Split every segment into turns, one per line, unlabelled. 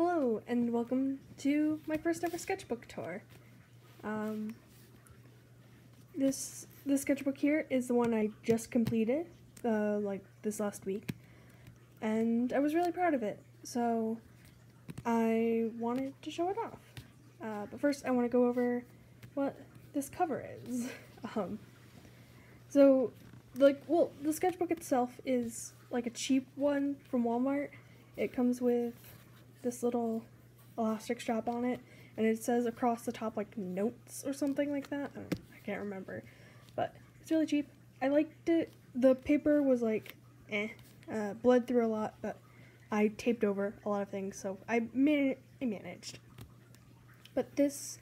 Hello, and welcome to my first ever sketchbook tour. This sketchbook here is the one I just completed, like this last week, and I was really proud of it, so I wanted to show it off. But first I want to go over what this cover is. The sketchbook itself is like a cheap one from Walmart. It comes with this little elastic strap on it, and it says across the top like notes or something like that. I can't remember, but it's really cheap. I liked it. The paper was like bled through a lot, but I taped over a lot of things, so I managed. But this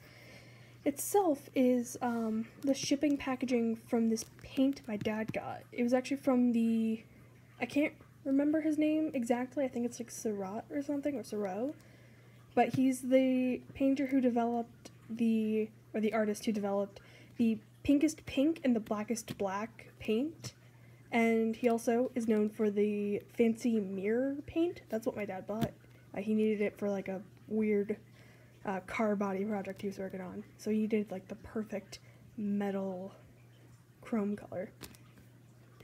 itself is the shipping packaging from this paint my dad got. It was actually from I can't remember his name exactly. I think it's like Surratt or something, or Siro. But he's the painter who developed the artist who developed the pinkest pink and the blackest black paint. And he also is known for the fancy mirror paint. That's what my dad bought. He needed it for like a weird car body project he was working on. So he did like the perfect metal chrome color.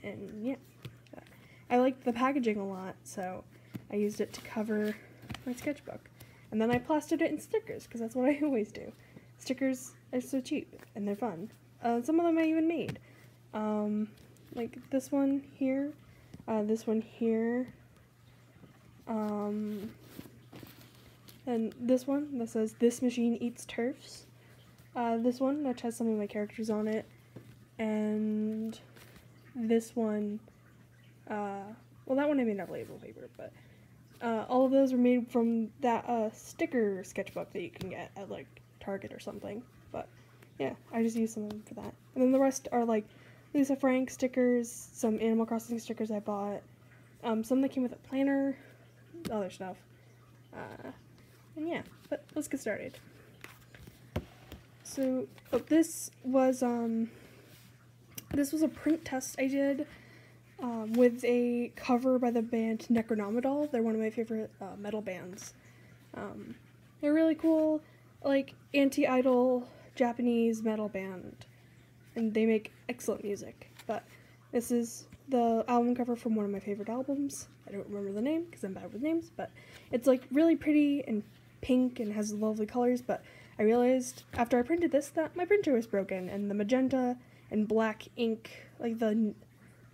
And yeah. I liked the packaging a lot, so I used it to cover my sketchbook. And then I plastered it in stickers, because that's what I always do. Stickers are so cheap, and they're fun. Some of them I even made. Like this one here, and this one that says, "This machine eats turfs." This one, which has some of my characters on it. And this one, well, that one I made out of label paper, but all of those were made from that sticker sketchbook that you can get at like Target or something. But yeah, I just used some of them for that. And then the rest are like Lisa Frank stickers, some Animal Crossing stickers I bought, some that came with a planner, other stuff. And yeah, but let's get started. So this was a print test I did. With a cover by the band Necronomidol. They're one of my favorite metal bands. They're really cool, like anti-idol Japanese metal band, and they make excellent music. But this is the album cover from one of my favorite albums. I don't remember the name because I'm bad with names, but it's like really pretty and pink and has lovely colors. But I realized after I printed this that my printer was broken, and the magenta and black ink, like the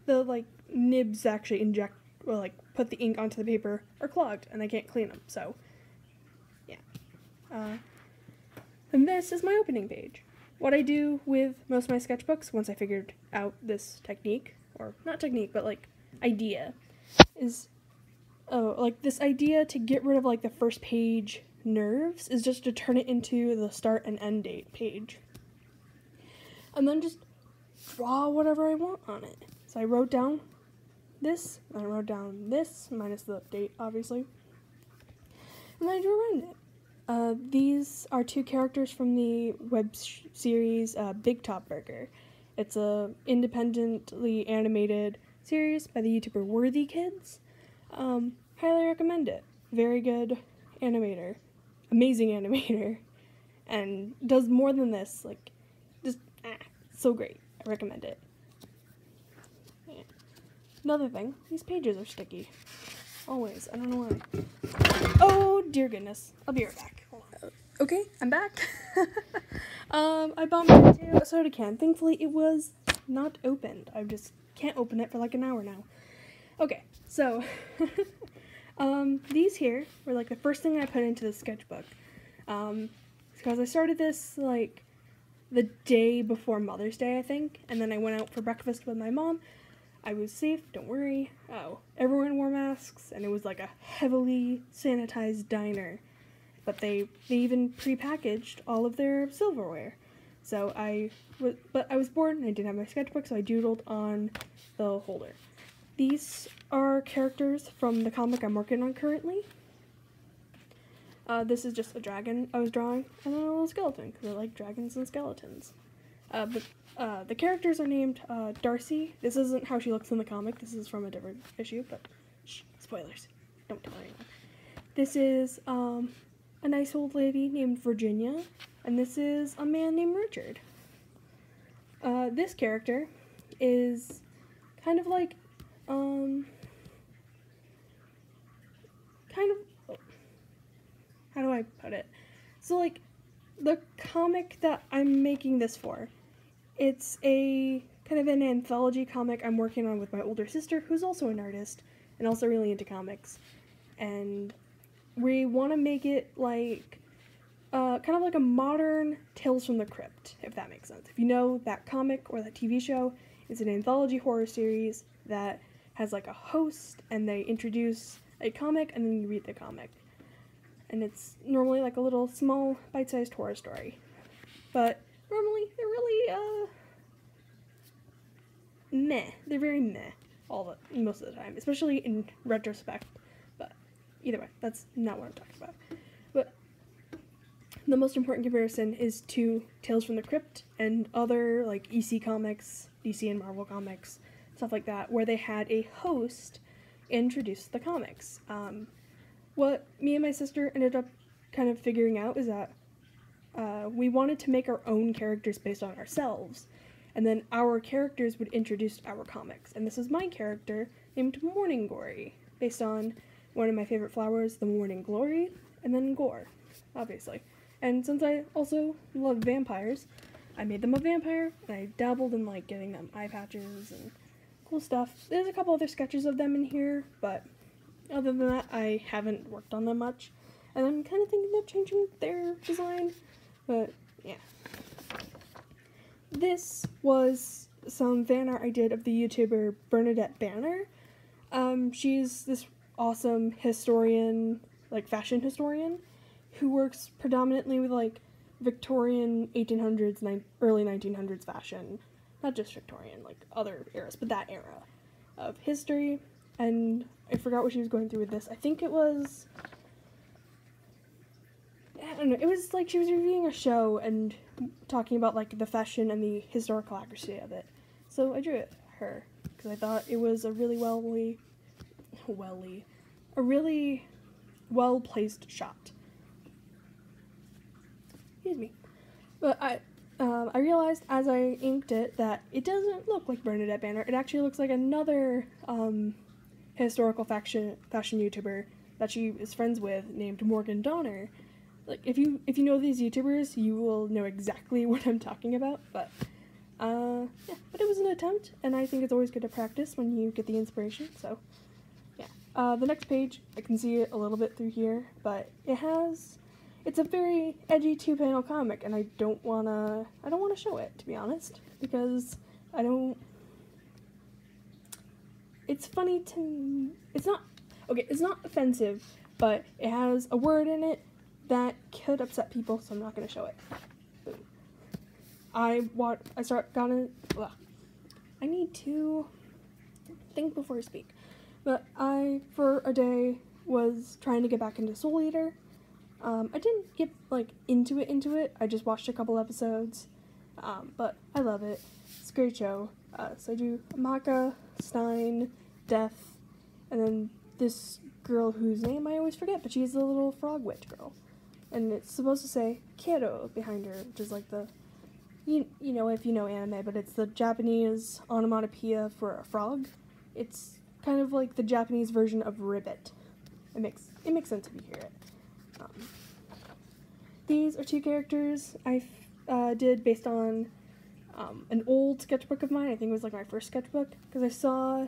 like nibs actually put the ink onto the paper are clogged, and I can't clean them. So yeah, and this is my opening page. What I do with most of my sketchbooks once I figured out this technique, or not technique, but like idea, is like this idea to get rid of like the first page nerves is just to turn it into the start and end date page, and then just draw whatever I want on it. So I wrote down this, and I wrote down this, minus the date, obviously, and then I drew around it. These are two characters from the web series Big Top Burger. It's a independently animated series by the YouTuber Worthy Kids. Highly recommend it. Very good animator. Amazing animator. And does more than this. Like, just, so great. I recommend it. Another thing, these pages are sticky. Always. I don't know why. Oh, dear goodness. I'll be right back. Hold on. Okay, I'm back. I bumped into a soda can. Thankfully, it was not opened. I just can't open it for like an hour now. Okay, so, these here were like the first thing I put into the sketchbook. Because I started this like the day before Mother's Day, I think, and then I went out for breakfast with my mom. I was safe, don't worry. Oh, everyone wore masks, and it was like a heavily sanitized diner. But they even pre-packaged all of their silverware. So I was bored, and I didn't have my sketchbook, so I doodled on the holder. These are characters from the comic I'm working on currently. This is just a dragon I was drawing, and then a little skeleton, because I like dragons and skeletons. The characters are named Darcy. This isn't how she looks in the comic. This is from a different issue, but shh, spoilers. Don't tell anyone. This is a nice old lady named Virginia, and this is a man named Richard. This character is kind of like, how do I put it? So, like, the comic that I'm making this for, it's a kind of an anthology comic I'm working on with my older sister, who's also an artist and also really into comics. And we want to make it like, kind of like a modern Tales from the Crypt, if that makes sense. If you know that comic or that TV show, it's an anthology horror series that has like a host, and they introduce a comic, and then you read the comic. And it's normally like a little small bite-sized horror story. But normally they're really, meh. They're very meh most of the time, especially in retrospect. But either way, that's not what I'm talking about. But the most important comparison is to Tales from the Crypt and other like EC comics, DC and Marvel comics, stuff like that, where they had a host introduce the comics. What me and my sister ended up kind of figuring out is that we wanted to make our own characters based on ourselves, and then our characters would introduce our comics. And this is my character named Morning Glory, based on one of my favorite flowers, the Morning Glory, and then Gore, obviously. And since I also love vampires, I made them a vampire, and I dabbled in like getting them eye patches and cool stuff. There's a couple other sketches of them in here, but other than that, I haven't worked on them much, and I'm kind of thinking of changing their design, but yeah. This was some fan art I did of the YouTuber Bernadette Banner. She's this awesome historian, like fashion historian, who works predominantly with like Victorian 1800s, early 1900s fashion. Not just Victorian, like other eras, but that era of history. And I forgot what she was going through with this. I think it was, I don't know, it was like she was reviewing a show and talking about like the fashion and the historical accuracy of it. So I drew her because I thought it was a really well-placed shot. Excuse me. But I realized as I inked it that it doesn't look like Bernadette Banner. It actually looks like another historical fashion YouTuber that she is friends with named Morgan Donner. Like if you know these YouTubers, you will know exactly what I'm talking about. But yeah, but it was an attempt, and I think it's always good to practice when you get the inspiration. So yeah, the next page I can see it a little bit through here, but it's a very edgy 2-panel comic, and I don't wanna show it, to be honest, because it's funny to, it's not offensive, but it has a word in it that could upset people, so I'm not gonna show it. Boom. I need to think before I speak, but I, for a day, was trying to get back into Soul Eater. I didn't get, like, into it, I just watched a couple episodes, but I love it. It's a great show. So I do Maka, Stein, Death, and then this girl whose name I always forget, but she's the little frog witch girl. And it's supposed to say Kero behind her, which is like the, you know, if you know anime, but it's the Japanese onomatopoeia for a frog. It's kind of like the Japanese version of ribbit. It makes sense if you hear it. These are two characters I did based on an old sketchbook of mine. I think it was like my first sketchbook, because I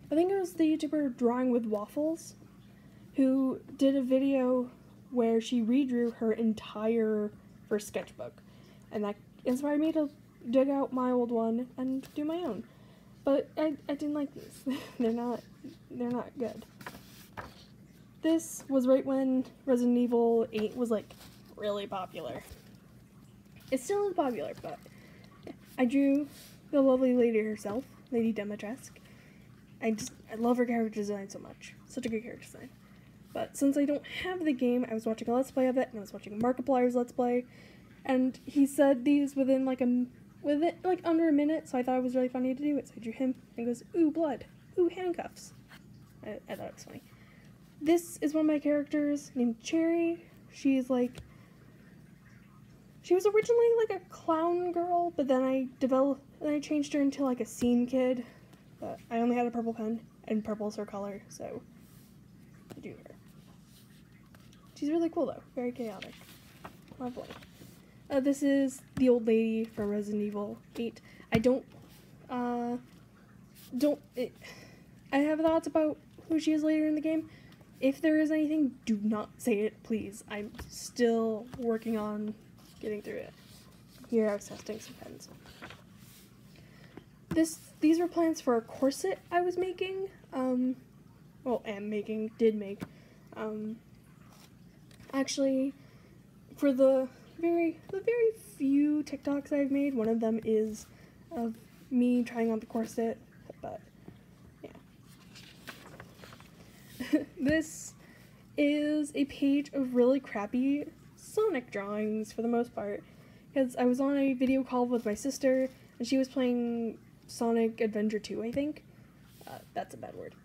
think it was the YouTuber Drawing with Waffles, who did a video where she redrew her entire first sketchbook, and that inspired me to dig out my old one and do my own. But I didn't like these. They're not good. This was right when Resident Evil 8 was like really popular. It still is popular, but I drew the lovely lady herself, Lady Demetresque. I love her character design so much. Such a good character design. But since I don't have the game, I was watching a Let's Play of it, and I was watching Markiplier's Let's Play, and he said these within under a minute, so I thought it was really funny to do it. So I drew him, and he goes, "Ooh, blood. Ooh, handcuffs." I thought it was funny. this is one of my characters named Cherry. She was originally like a clown girl, but then I changed her into like a scene kid. But I only had a purple pen, and purple's her color, so I do her. She's really cool though, very chaotic. Lovely. This is the old lady from Resident Evil 8. I have thoughts about who she is later in the game. If there is anything, do not say it, please. I'm still working on getting through it. Here I was testing some pens. These were plans for a corset I was making. Did make. Actually, for the very few TikToks I've made, one of them is of me trying on the corset, but yeah. This is a page of really crappy Sonic drawings for the most part, because I was on a video call with my sister, and she was playing Sonic Adventure 2, I think. That's a bad word.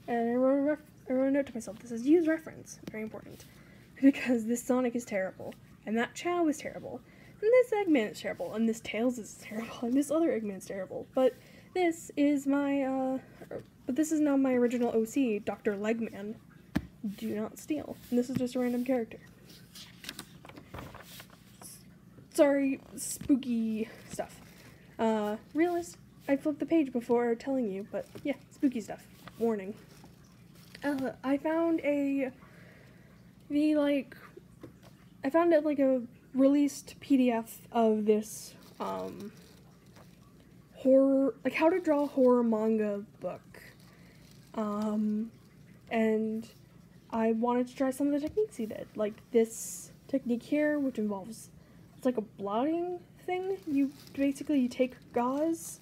And I wrote a note to myself that says, use reference. Very important. Because this Sonic is terrible, and that Chao is terrible, and this Eggman is terrible, and this Tails is terrible, and this other Eggman is terrible. But this is my, this is now my original OC, Dr. Legman. Do not steal. And this is just a random character. Sorry, spooky stuff. Realized I flipped the page before telling you, but yeah, spooky stuff. Warning. I found a released PDF of this, horror, like how to draw horror manga book. And I wanted to try some of the techniques he did. Like this technique here, which involves, it's like a blotting thing. You take gauze,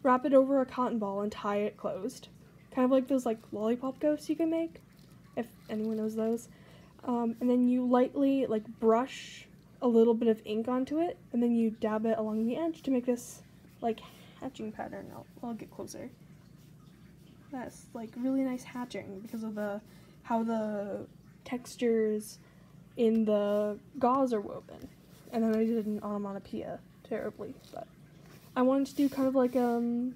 wrap it over a cotton ball, and tie it closed. Kind of like those like lollipop ghosts you can make, if anyone knows those. And then you lightly like brush a little bit of ink onto it, and then you dab it along the edge to make this like hatching pattern. I'll get closer. That's like really nice hatching because of how the textures in the gauze are woven. And then I did an onomatopoeia terribly, but I wanted to do kind of like an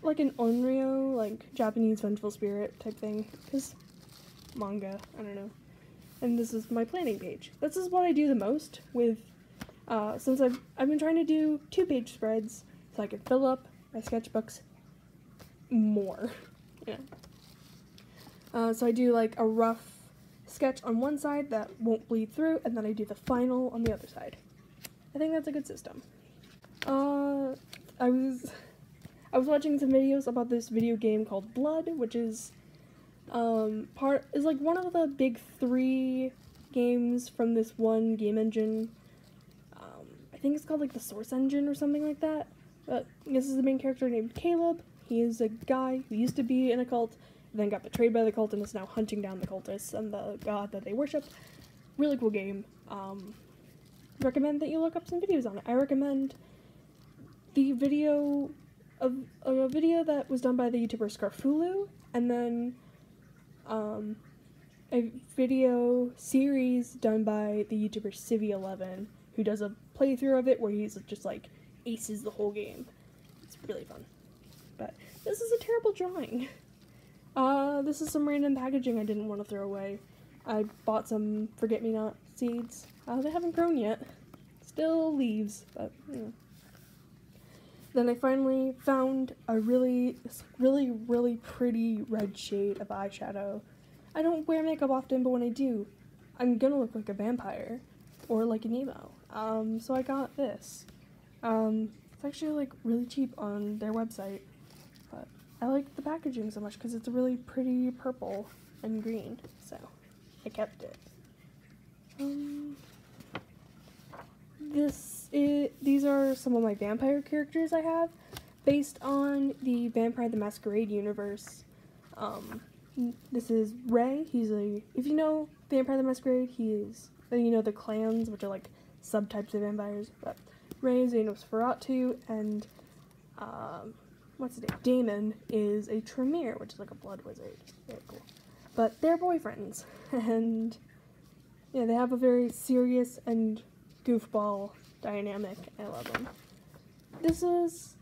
onryo, like Japanese vengeful spirit type thing, because manga, I don't know. And this is my planning page. This is what I do the most with, since I've been trying to do 2-page spreads so I can fill up my sketchbooks more. Yeah. So I do like a rough sketch on one side that won't bleed through, and then I do the final on the other side. I think that's a good system. I was watching some videos about this video game called Blood, which is like one of the big 3 games from this one game engine. I think it's called like the Source Engine or something like that. But this is the main character named Caleb. He is a guy who used to be in a cult, then got betrayed by the cult, and is now hunting down the cultists and the god that they worship. Really cool game. Recommend that you look up some videos on it. I recommend the video of a video that was done by the YouTuber Scarfulu, and then a video series done by the YouTuber Civi11, who does a playthrough of it where he's just like aces the whole game. It's really fun. But this is a terrible drawing. This is some random packaging I didn't want to throw away. I bought some forget-me-not seeds. They haven't grown yet. Still leaves, but you know. Then I finally found this really pretty red shade of eyeshadow. I don't wear makeup often, but when I do, I'm gonna look like a vampire or like an emo. So I got this. It's actually like really cheap on their website, but I like the packaging so much because it's a really pretty purple and green, so I kept it. These are some of my vampire characters I have, based on the Vampire the Masquerade universe. This is Ray. If you know Vampire the Masquerade, you know the clans, which are like subtypes of vampires, but Ray is a Nosferatu, and what's his name? Damon is a Tremere, which is like a blood wizard. Very cool. but they're boyfriends, and yeah, they have a very serious and goofball dynamic. I love them. This was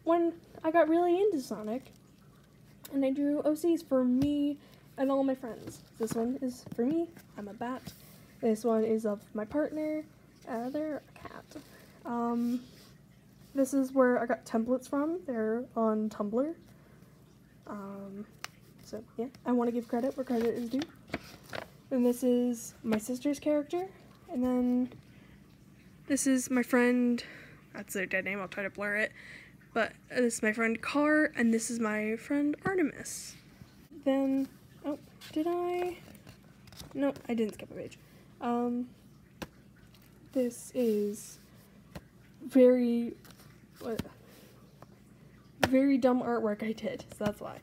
when I got really into Sonic, and I drew OCs for me and all my friends. This one is for me. I'm a bat. This one is of my partner. They're a cat. This is where I got templates from. They're on Tumblr. So yeah, I want to give credit where credit is due. And this is my sister's character. And then this is my friend. That's their dead name. I'll try to blur it. But this is my friend Car, and this is my friend Artemis. Then, oh, did I? No, I didn't skip a page. This is very dumb artwork I did, so that's why.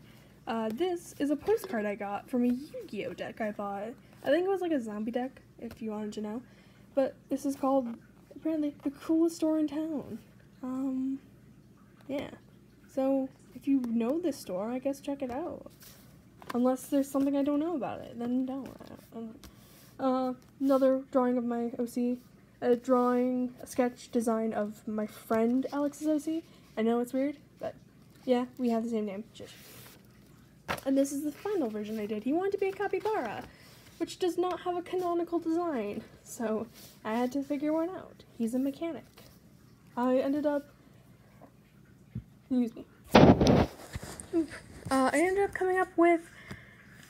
This is a postcard I got from a Yu-Gi-Oh deck I bought. I think it was like a zombie deck, if you wanted to know. But this is called, apparently, the coolest store in town. Yeah. So, if you know this store, I guess check it out. Unless there's something I don't know about it, then don't. Another drawing of my OC. A sketch design of my friend Alex's OC. I know it's weird, but yeah, we have the same name. Shush. And this is the final version I did. He wanted to be a capybara, which does not have a canonical design, so I had to figure one out. He's a mechanic. I ended up coming up with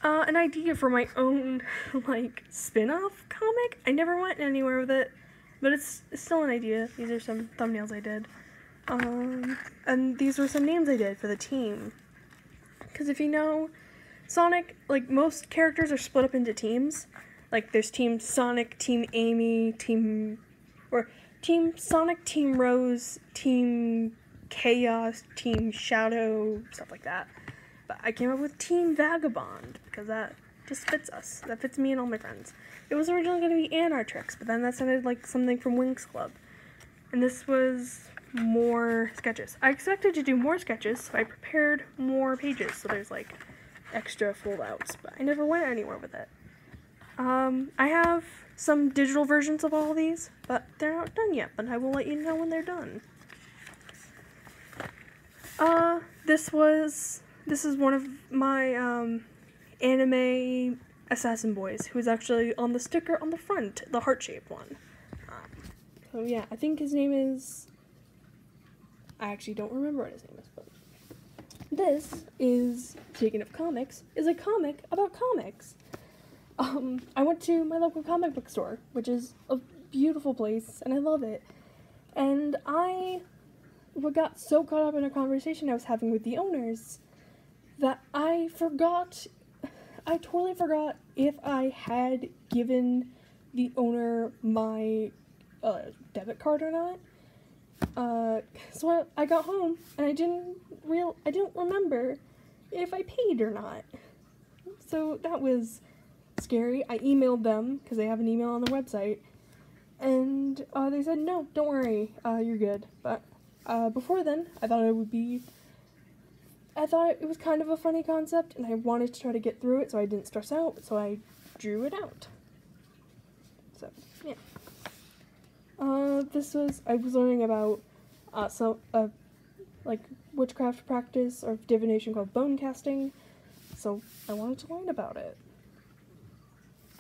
an idea for my own, like, spin-off comic. I never went anywhere with it, but it's still an idea. These are some thumbnails I did. And these were some names I did for the team. Because if you know, Sonic, like, most characters are split up into teams. Like, there's Team Sonic, Team Amy, Team Sonic, Team Rose, Team Chaos, Team Shadow, stuff like that. But I came up with Team Vagabond, because that just fits us. That fits me and all my friends. It was originally going to be Anartrix, but then that sounded like something from Winx Club. And this was more sketches. I expected to do more sketches, so I prepared more pages, so there's like extra fold-outs, but I never went anywhere with it. I have some digital versions of all of these, but they're not done yet, but I will let you know when they're done. This is one of my anime assassin boys, who's actually on the sticker on the front, the heart-shaped one. So yeah, I think his name is, I actually don't remember what his name is, but this is, speaking of comics, is a comic about comics. I went to my local comic book store, which is a beautiful place, and I love it. And I got so caught up in a conversation I was having with the owners that I totally forgot if I had given the owner my debit card or not. So I got home and I didn't remember if I paid or not. So that was scary. I emailed them because they have an email on their website, and they said no, don't worry, you're good. But before then, I thought it was kind of a funny concept, and I wanted to try to get through it so I didn't stress out, so I drew it out. So, yeah. I was learning about like witchcraft practice or divination called bone casting, so I wanted to learn about it.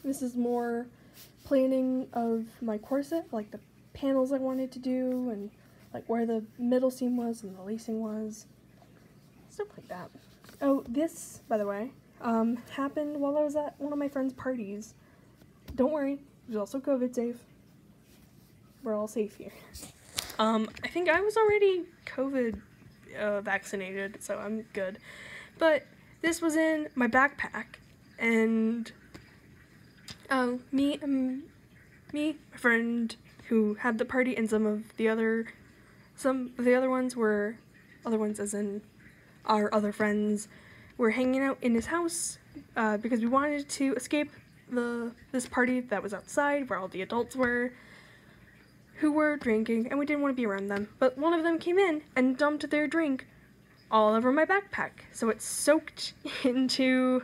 This is more planning of my corset, like the panels I wanted to do, and like where the middle seam was and the lacing was. Stuff like that. Oh, this, by the way, happened while I was at one of my friend's parties. Don't worry, it was also COVID safe. We're all safe here. I think I was already COVID vaccinated, so I'm good. But this was in my backpack, and me, my friend who had the party, and some of the other ones were, other ones as in our other friends, were hanging out in his house because we wanted to escape this party that was outside where all the adults were who were drinking, and we didn't want to be around them. But one of them came in and dumped their drink all over my backpack, so it soaked into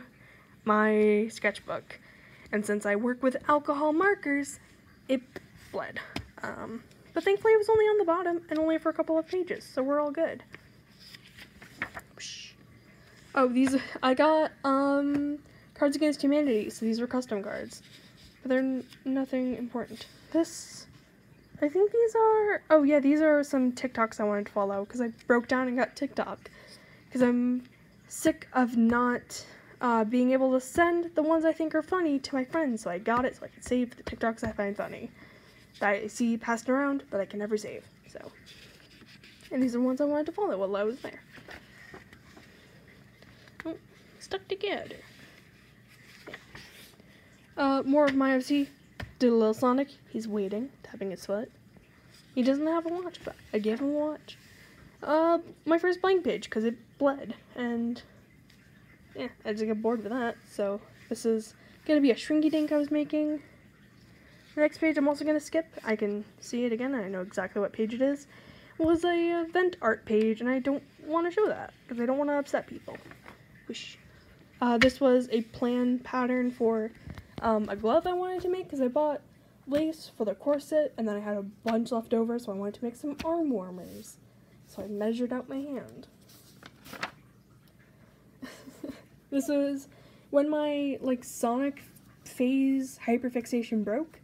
my sketchbook. And since I work with alcohol markers, it bled. But thankfully it was only on the bottom and only for a couple of pages, so we're all good. Oh, these, I got, Cards Against Humanity, so these were custom cards. But they're nothing important. This, I think these are, oh yeah, these are some TikToks I wanted to follow, because I broke down and got TikTok. Because I'm sick of not being able to send the ones I think are funny to my friends, so I got it so I can save the TikToks I find funny. That I see passed around, but I can never save, so. And these are the ones I wanted to follow while I was there. Oh, stuck together. Yeah. More of my OC. Did a little Sonic. He's waiting, tapping his foot. He doesn't have a watch, but I gave him a watch. My first blank page, because it bled, and yeah, I just got bored with that, so this is gonna be a shrinky dink I was making. The next page I'm also gonna skip. I can see it again, and I know exactly what page it is. It was a event art page, and I don't want to show that, because I don't want to upset people. Whoosh. This was a plan pattern for a glove I wanted to make, because I bought lace for the corset, and then I had a bunch left over, so I wanted to make some arm warmers. So I measured out my hand. This was when my, like, Sonic phase hyperfixation broke.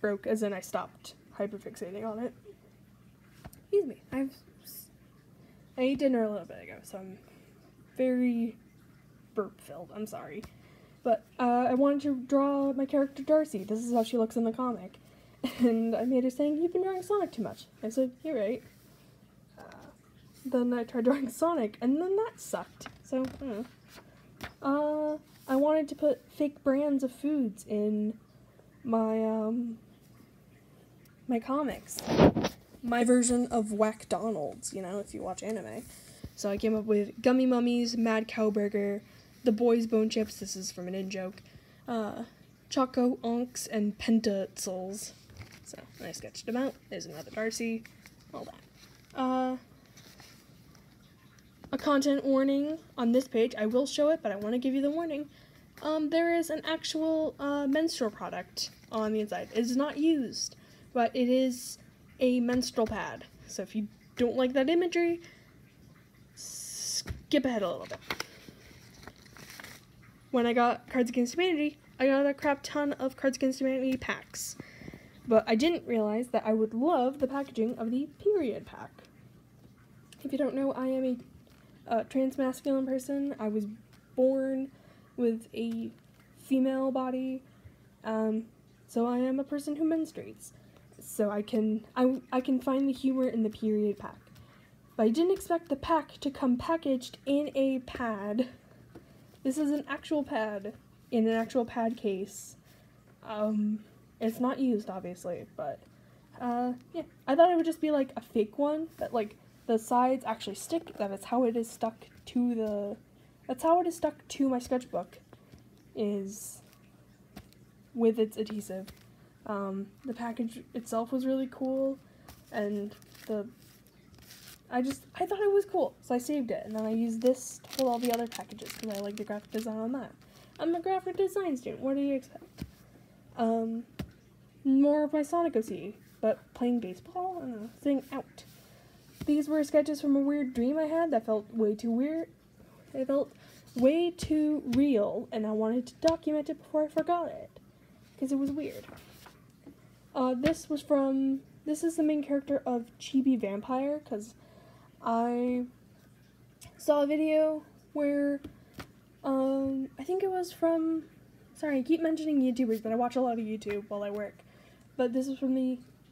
Broke as in I stopped hyperfixating on it. Excuse me, I ate dinner a little bit ago, so I'm very burp-filled, I'm sorry. But, I wanted to draw my character Darcy. This is how she looks in the comic. And I made her saying, "You've been drawing Sonic too much." I said, "You're right." Then I tried drawing Sonic, and then that sucked. So, I wanted to put fake brands of foods in my, my comics. My version of Whack-Donald's, you know, if you watch anime. So I came up with Gummy Mummies, Mad Cow Burger, The Boys Bone Chips, this is from an in-joke, Choco Unks, and Pentatzels. So, I sketched them out. There's another Darcy, all that. A content warning on this page. I will show it, but I want to give you the warning. There is an actual menstrual product on the inside. It is not used, but it is a menstrual pad. So if you don't like that imagery, skip ahead a little bit. When I got Cards Against Humanity, I got a crap ton of Cards Against Humanity packs. But I didn't realize that I would love the packaging of the period pack. If you don't know, I am a trans-masculine person. I was born with a female body, so I am a person who menstruates. So I can find the humor in the period pack. But I didn't expect the pack to come packaged in a pad. This is an actual pad in an actual pad case. It's not used, obviously, but yeah. I thought it would just be like a fake one, but like the sides actually stick. That's how it is stuck to the. That's how it is stuck to my sketchbook. Is with its adhesive. The package itself was really cool, and I thought it was cool, so I saved it, and then I used this to hold all the other packages, because I like the graphic design on that. I'm a graphic design student, what do you expect? More of my Sonic OC, but playing baseball? I don't know, sitting out. These were sketches from a weird dream I had that felt way too weird. It felt way too real, and I wanted to document it before I forgot it, because it was weird. This is the main character of Chibi Vampire, because I saw a video where, I think it was from, sorry, I keep mentioning YouTubers, but I watch a lot of YouTube while I work, but this is from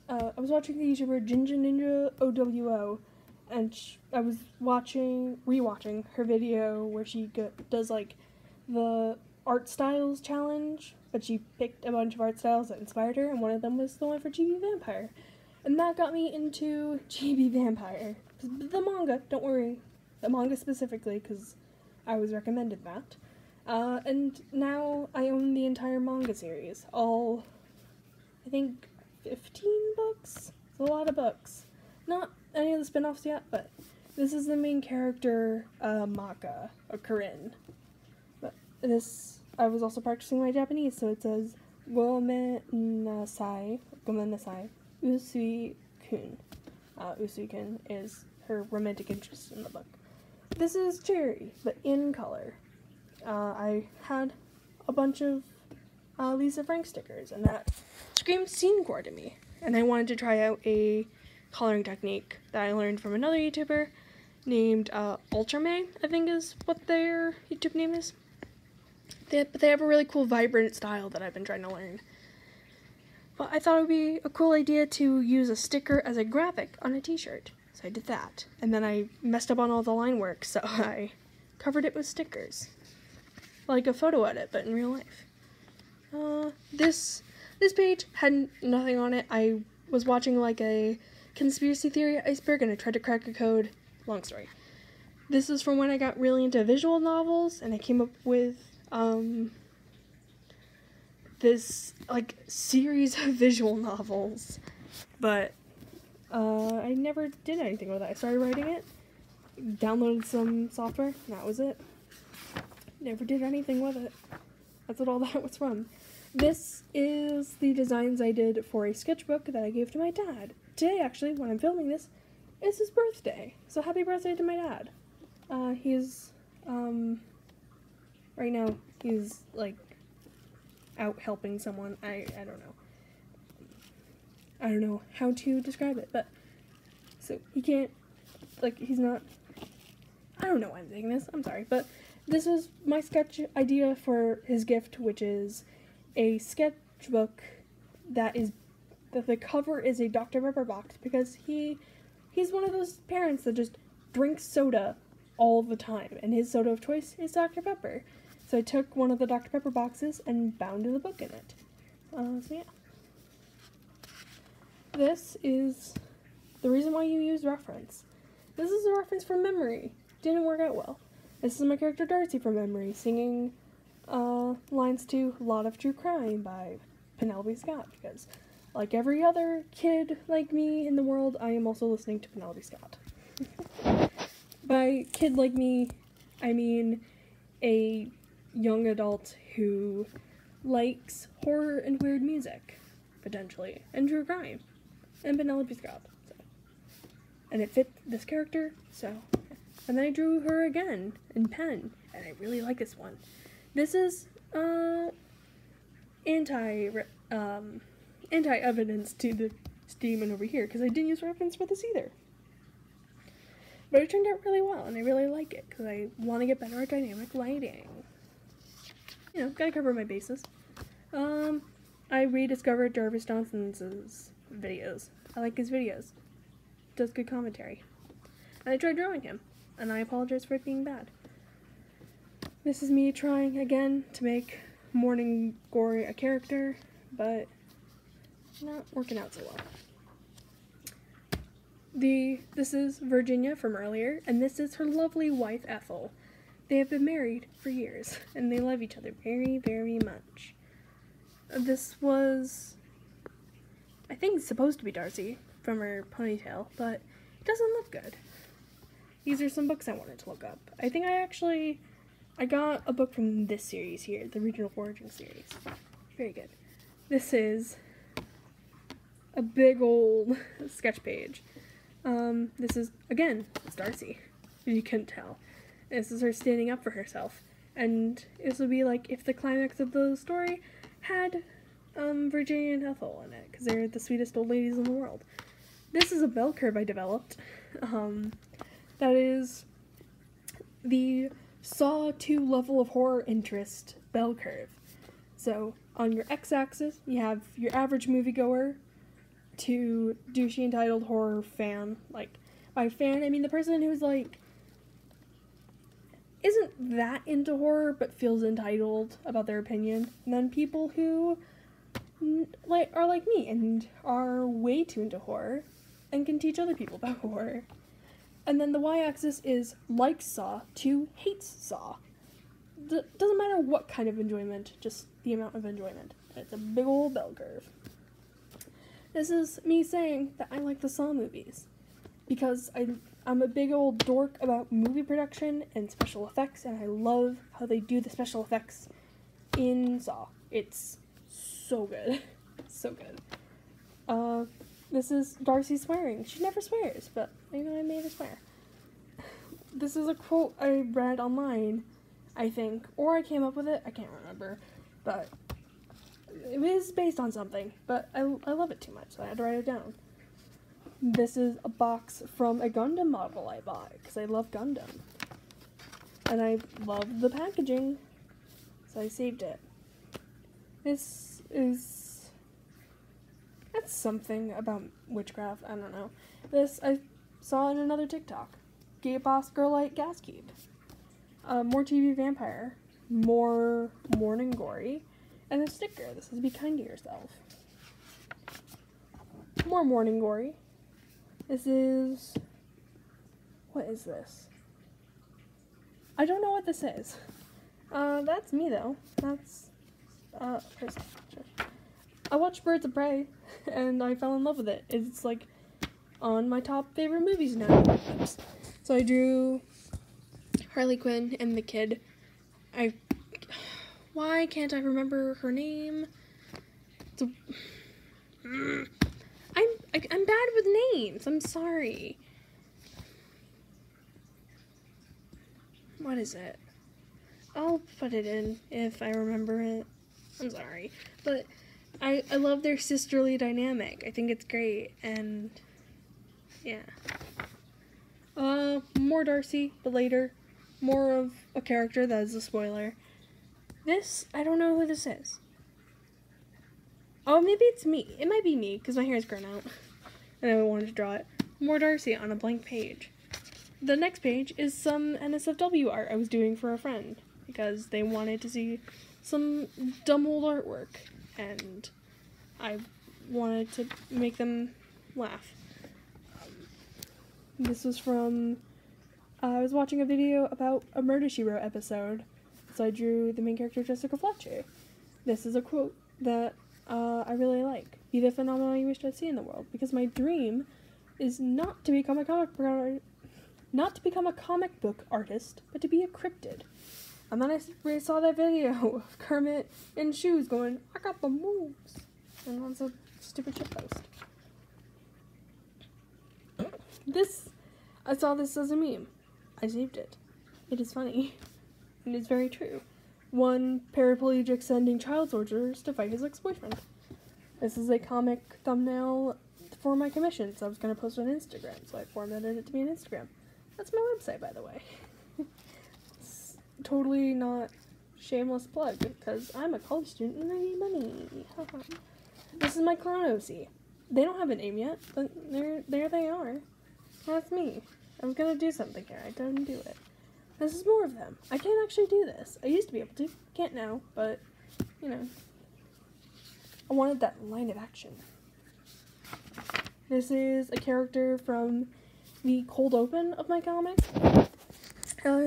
I was watching the YouTuber Ginger Ninja OWO, and I was rewatching her video where she does, like, the art styles challenge, but she picked a bunch of art styles that inspired her, and one of them was the one for Chibi Vampire. And that got me into Chibi Vampire. The manga, don't worry. The manga specifically, because I was recommended that. And now I own the entire manga series. All, I think, 15 books? It's a lot of books. Not any of the spin-offs yet, but this is the main character, Maka, or Corinne. But I was also practicing my Japanese, so it says gomenasai, Usui-kun. Usui-kun is her romantic interest in the book. This is Cherry, but in color. I had a bunch of Lisa Frank stickers, and that screamed scene core to me. And I wanted to try out a coloring technique that I learned from another YouTuber named Ultramay, I think is what their YouTube name is. But they have a really cool vibrant style that I've been trying to learn. But I thought it would be a cool idea to use a sticker as a graphic on a t-shirt. So I did that. And then I messed up on all the line work, so I covered it with stickers. Like a photo edit, but in real life. This page had nothing on it. I was watching like a conspiracy theory iceberg and I tried to crack a code. Long story. This is from when I got really into visual novels and I came up with this like series of visual novels, but I never did anything with it. I started writing it, downloaded some software, and that was it. Never did anything with it. That's what all that was from. This is the designs I did for a sketchbook that I gave to my dad. Today, actually, when I'm filming this, is his birthday. So happy birthday to my dad. He's, right now, he's, like, out helping someone. I don't know. I don't know how to describe it, but, so he can't, like, he's not, I don't know why I'm saying this, I'm sorry, but this was my sketch idea for his gift, which is a sketchbook that the cover is a Dr. Pepper box, because he's one of those parents that just drinks soda all the time, and his soda of choice is Dr. Pepper. So I took one of the Dr. Pepper boxes and bound the book in it. So yeah. This is the reason why you use reference. This is a reference from memory. Didn't work out well. This is my character Darcy from memory, singing lines to Lot of True Crime by Penelope Scott, because like every other kid like me in the world, I am also listening to Penelope Scott. By kid like me, I mean a young adult who likes horror and weird music, potentially, and true crime, and Penelope Scott. So. And it fit this character, so. And then I drew her again in pen, and I really like this one. This is anti-evidence to the statement over here, because I didn't use reference for this either. But it turned out really well, and I really like it, because I want to get better at dynamic lighting. You know, gotta cover my bases. I rediscovered Jarvis Johnson's videos. I like his videos. Does good commentary. And I tried drawing him, and I apologize for it being bad. This is me trying again to make Morning Glory a character, but not working out so well. This is Virginia from earlier, and this is her lovely wife, Ethel. They have been married for years, and they love each other very, very much. This was, I think it's supposed to be Darcy from her ponytail, but it doesn't look good. These are some books I wanted to look up. I think I got a book from this series here, the Regional Foraging series. Very good. This is a big old sketch page. This is, again, it's Darcy, if you couldn't tell. This is her standing up for herself. And this would be like if the climax of the story had Virginia and Ethel in it, because they're the sweetest old ladies in the world. This is a bell curve I developed. That is the Saw 2 level of horror interest bell curve. So on your x-axis, you have your average moviegoer to douchey entitled horror fan. Like, by fan, I mean the person who's like, isn't that into horror but feels entitled about their opinion. And then people who are like me and are way too into horror and can teach other people about horror. And then the y-axis is likes Saw to hates Saw. Doesn't matter what kind of enjoyment, just the amount of enjoyment. It's a big old bell curve. This is me saying that I like the Saw movies, because I'm a big old dork about movie production and special effects, and I love how they do the special effects in Saw. It's so good. So good. This is Darcy swearing. She never swears, but maybe I made her swear. This is a quote I read online, I think, or I came up with it. I can't remember, but it is based on something, but I love it too much, so I had to write it down. This is a box from a Gundam model I bought, because I love Gundam. And I love the packaging, so I saved it. This is... that's something about witchcraft, I don't know. This I saw in another TikTok. Gay boss girl light gas cube. More TV vampire. More morning gory. And a sticker. This is be kind to yourself. More morning gory. This is... what is this? I don't know what this is. That's me though. That's person. Sure. I watched Birds of Prey and I fell in love with it. It's like on my top favorite movies now. Oops. So I drew Harley Quinn and the kid. Why can't I remember her name? I'm bad with names. I'm sorry. What is it? I'll put it in if I remember it. I'm sorry. But I love their sisterly dynamic. I think it's great. And yeah. More Darcy, but later. More of a character that is a spoiler. This, I don't know who this is. Oh, maybe it's me. It might be me, because my hair is grown out. And I wanted to draw it. More Darcy on a blank page. The next page is some NSFW art I was doing for a friend, because they wanted to see some dumb old artwork, and I wanted to make them laugh. This was from, I was watching a video about a Murder, She Wrote episode, so I drew the main character, Jessica Fletcher. This is a quote that I really like. Be the phenomenon you wish to see in the world, because my dream is not to become a comic book artist, but to be a cryptid. And then I saw that video of Kermit in shoes going, I got the moves. And that's a stupid shitpost. I saw this as a meme. I saved it. It is funny. And it's very true. One paraplegic sending child soldiers to fight his ex-boyfriend. This is a comic thumbnail for my commission, so I was going to post it on Instagram, so I formatted it to be an Instagram. That's my website, by the way. It's totally not shameless plug, because I'm a college student and I need money. This is my clown OC. They don't have a name yet, but there they are. That's me. I was going to do something here. I didn't do it. This is more of them. I can't actually do this. I used to be able to. Can't now, but, you know. I wanted that line of action. This is a character from the cold open of my comic.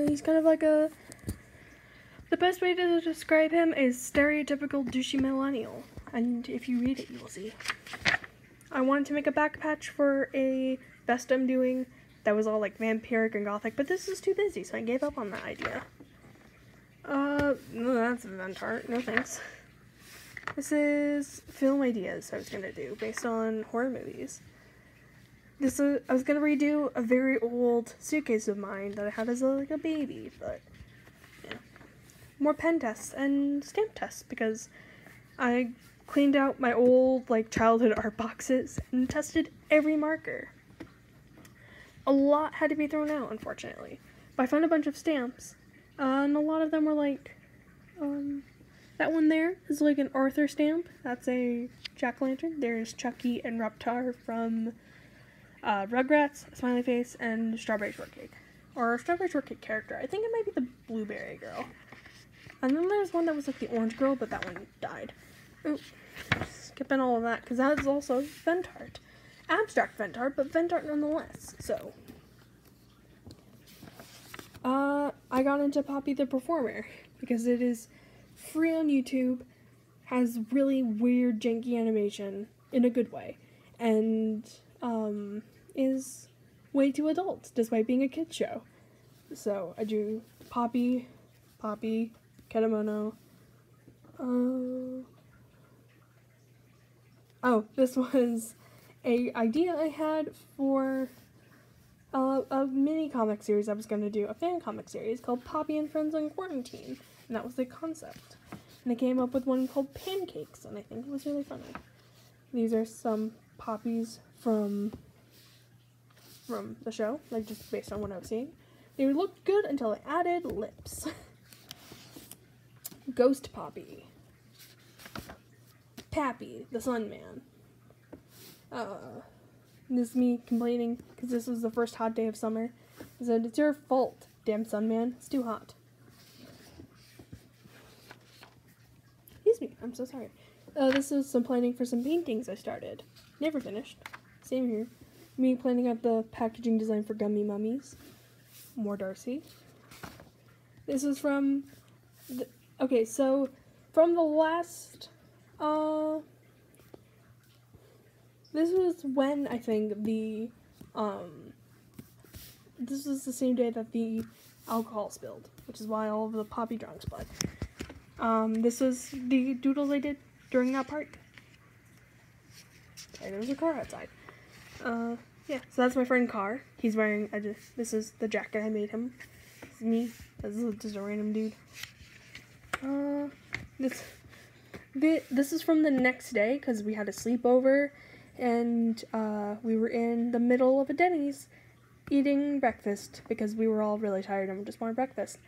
He's kind of like the best way to describe him is stereotypical douchey millennial. And if you read it, you will see. I wanted to make a back patch for a vest I'm doing that was all like vampiric and gothic, but this is too busy, so I gave up on that idea. No, that's event art. No thanks. This is film ideas I was gonna do based on horror movies. I was gonna redo a very old suitcase of mine that I had as like a baby, but yeah. More pen tests and stamp tests because I cleaned out my old like childhood art boxes and tested every marker. A lot had to be thrown out, unfortunately. But I found a bunch of stamps, and a lot of them were like, that one there is like an Arthur stamp. That's a jack-o'-lantern. There's Chucky and Reptar from Rugrats, Smiley Face, and Strawberry Shortcake. Or Strawberry Shortcake character. I think it might be the Blueberry Girl. And then there's one that was like the Orange Girl, but that one died. Ooh, skipping all of that, because that is also vent art. Abstract vent art, but vent art nonetheless. So, I got into Poppy the Performer because it is free on YouTube, has really weird, janky animation in a good way, and is way too adult, despite being a kid's show. So I drew Poppy, Kedamono. Oh, this was a idea I had for a mini comic series I was going to do, a fan comic series called Poppy and Friends on Quarantine, and that was the concept. And I came up with one called Pancakes, and I think it was really funny. These are some poppies from the show, like just based on what I was seeing. They looked good until I added lips. Ghost Poppy. Pappy, the Sun Man. This is me complaining because this was the first hot day of summer. I said, it's your fault, damn Sun Man. It's too hot. Excuse me, I'm so sorry. This is some planning for some paintings I started. Never finished. Same here. Me planning out the packaging design for Gummy Mummies. More Darcy. This is from from the last, this was when I think this was the same day that the alcohol spilled, which is why all of the Poppy drawings bled. This was the doodles I did during that part. Okay, there's a car outside. Yeah, so that's my friend Carr. He's wearing, this is the jacket I made him. This is me. This is just a random dude. This is from the next day, because we had a sleepover, and we were in the middle of a Denny's eating breakfast, because we were all really tired and we just wanted breakfast.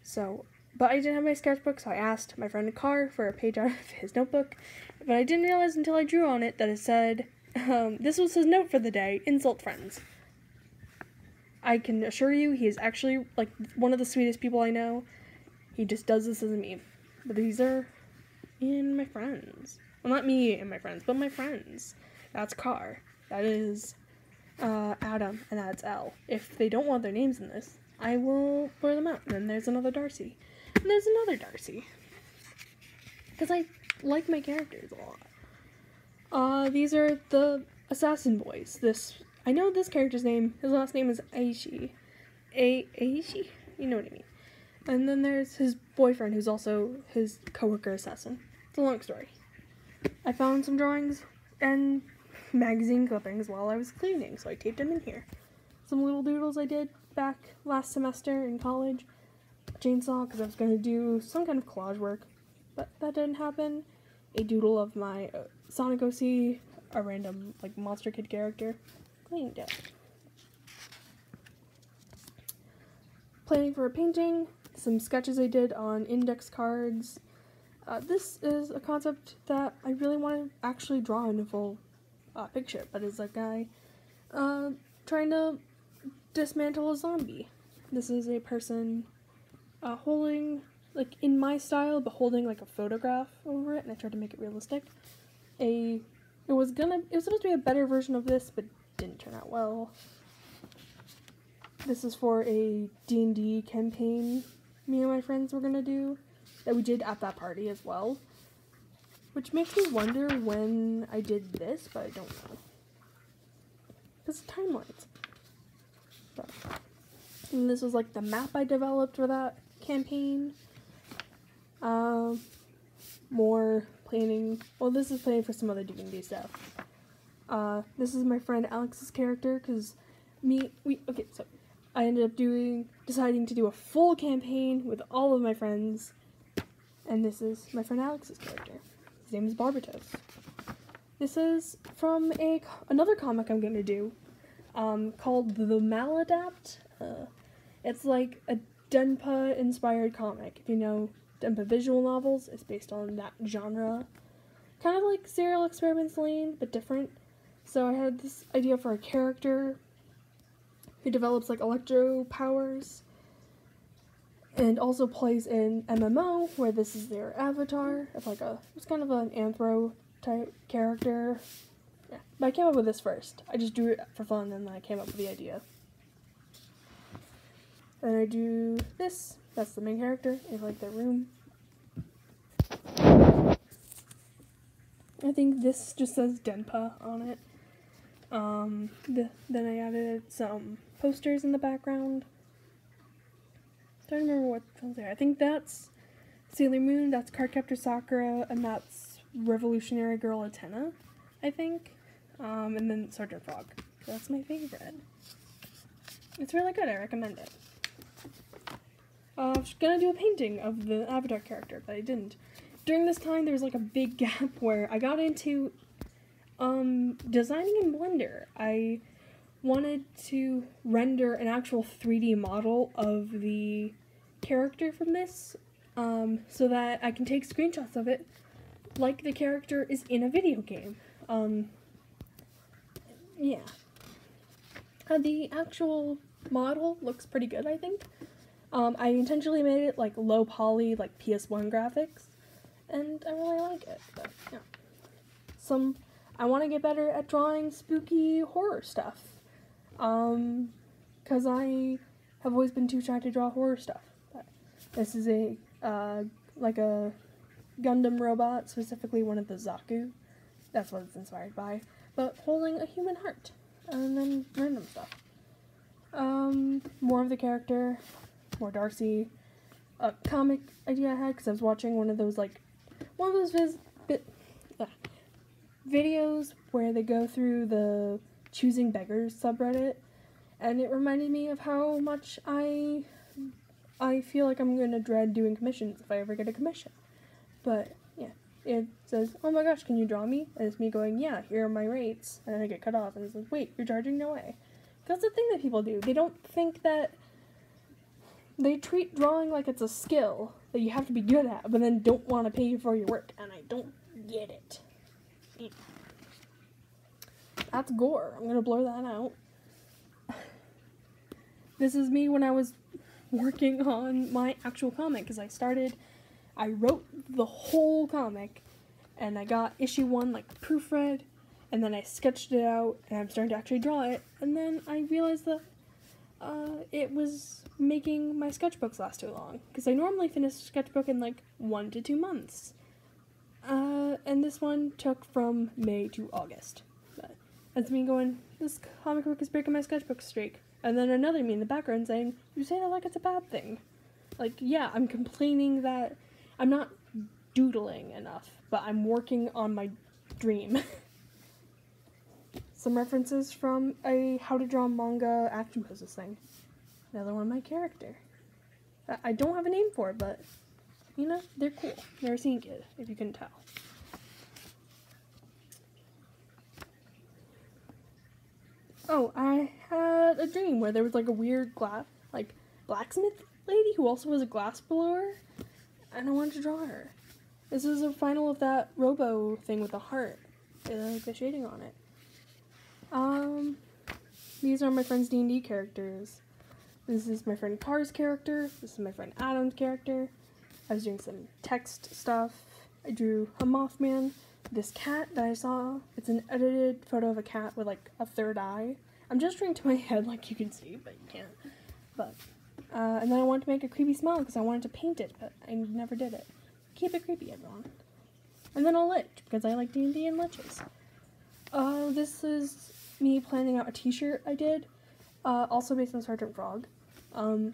So, but I didn't have my sketchbook, so I asked my friend Carr for a page out of his notebook, but I didn't realize until I drew on it that it said, this was his note for the day, insult friends. I can assure you he is actually, like, one of the sweetest people I know. He just does this as a meme. But these are in my friends. Well, not me and my friends, but my friends. That's Carr. That is Adam, and that's Elle. If they don't want their names in this, I will blur them out. And then there's another Darcy. And there's another Darcy. Because I like my characters a lot. These are the Assassin Boys. I know this character's name. His last name is Aishi. Aishi? You know what I mean. And then there's his boyfriend, who's also his coworker assassin. It's a long story. I found some drawings and magazine clippings while I was cleaning, so I taped them in here. Some little doodles I did back last semester in college. Chainsaw, because I was going to do some kind of collage work, but that didn't happen. A doodle of my Sonic OC, a random, like, Monster Kid character. Cleaned it. Planning for a painting, some sketches I did on index cards. This is a concept that I really want to actually draw in a full picture, but it's a guy trying to dismantle a zombie. This is a person holding, like, in my style, but holding, like, a photograph over it, and I tried to make it realistic. It was supposed to be a better version of this, but didn't turn out well. This is for a D&D campaign me and my friends were gonna do, that we did at that party as well. Which makes me wonder when I did this, but I don't know. Because timelines. But, and this was like the map I developed for that campaign. More planning. Well, this is planning for some other D&D stuff. This is my friend Alex's character, because so I ended up deciding to do a full campaign with all of my friends, and this is my friend Alex's character. His name is Barbatos. This is from another comic I'm gonna do, called The Maladapt. It's like a Denpa-inspired comic. If you know Denpa visual novels, it's based on that genre. Kind of like Serial Experiments Lane, but different. So I had this idea for a character who develops, like, electro powers, and also plays in MMO, where this is their avatar. It's kind of an anthro type character. Yeah, but I came up with this first. I just drew it for fun, and then I came up with the idea. Then I do this. That's the main character in, like, their room. I think this just says Denpa on it. Then I added some posters in the background. Don't remember what was there. I think that's Sailor Moon, that's Cardcaptor Sakura, and that's Revolutionary Girl Atena, I think. And then Sergeant Frog. That's my favorite. It's really good, I recommend it. I was gonna do a painting of the Avatar character, but I didn't. During this time, there was like a big gap where I got into designing in Blender. I wanted to render an actual 3D model of the character from this, so that I can take screenshots of it like the character is in a video game. Yeah. The actual model looks pretty good, I think. I intentionally made it like low poly, like PS1 graphics, and I really like it. But, yeah. I want to get better at drawing spooky horror stuff, because I have always been too shy to draw horror stuff. But this is like a Gundam robot, specifically one of the Zaku. That's what it's inspired by. But holding a human heart, and then random stuff. More of the character, more Darcy. A comic idea I had, because I was watching one of those videos where they go through the Choosing Beggars subreddit, and it reminded me of how much I feel like I'm gonna dread doing commissions if I ever get a commission. But yeah, it says, "Oh my gosh, can you draw me?" And it's me going, "Yeah, here are my rates," and then I get cut off, and it says, "Wait, you're charging? No way." That's the thing that people do. They don't think that they treat drawing like it's a skill that you have to be good at, but then don't want to pay you for your work, and I don't get it. That's gore. I'm gonna blur that out. This is me when I was working on my actual comic, because I wrote the whole comic, and I got issue 1 like proofread, and then I sketched it out, and I'm starting to actually draw it, and then I realized that it was making my sketchbooks last too long, because I normally finish a sketchbook in like 1 to 2 months. And this one took from May to August. But that's me going, this comic book is breaking my sketchbook streak. And then another me in the background saying, you say that like it's a bad thing. Like, yeah, I'm complaining that I'm not doodling enough, but I'm working on my dream. Some references from a how to draw manga action poses thing. Another one of my character. I don't have a name for it, but, you know, they're cool. They're a scene kid, if you can tell. Oh, I had a dream where there was like a weird blacksmith lady who also was a glass blower, and I wanted to draw her. This is a final of that Robo thing with the heart, like the shading on it. These are my friend's D&D characters. This is my friend Car's character. This is my friend Adam's character. I was doing some text stuff. I drew a Mothman. This cat that I saw, it's an edited photo of a cat with like a third eye. I'm gesturing to my head like you can see, but you can't. But, and then I wanted to make a creepy smile because I wanted to paint it, but I never did it. Keep it creepy, everyone. And then a lich, because I like D&D and liches. This is me planning out a t-shirt I did, also based on Sergeant Frog. But